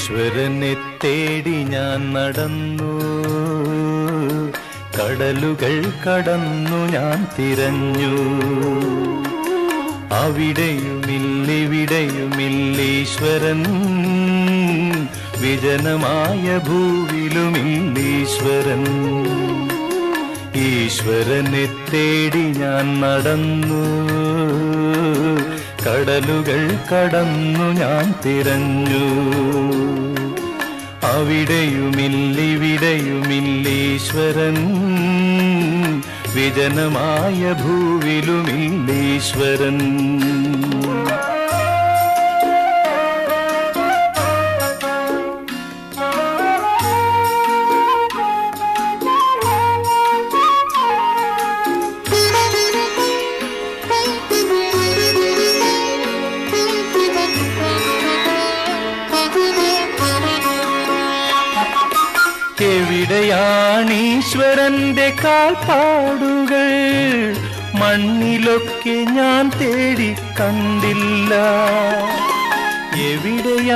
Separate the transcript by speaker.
Speaker 1: ഈശ്വരനെ തേടി ഞാൻ നടന്നു, കടലുകൾ കടന്നു ഞാൻ തിരഞ്ഞു. അവിടെയുമില്ലിവിടെയുമില്ലീശ്വരൻ, വിജനമായ ഭൂവിലുമില്ലീശ്വരൻ. ഈശ്വരനെ തേടി ഞാൻ നടന്നു, കടലുകൾ കടന്നു ഞാൻ തിരഞ്ഞു. അവിടെയുമില്ലിവിടെയുമില്ലീശ്വരൻ, വിജനമായ ഭൂവിലുമില്ലീശ്വരൻ. എവിടെയാണീശ്വരന്റെ കാൽപ്പാടുകൾ? മണ്ണിലൊക്കെ ഞാൻ തേടി കണ്ടില്ല. എവിടെയാ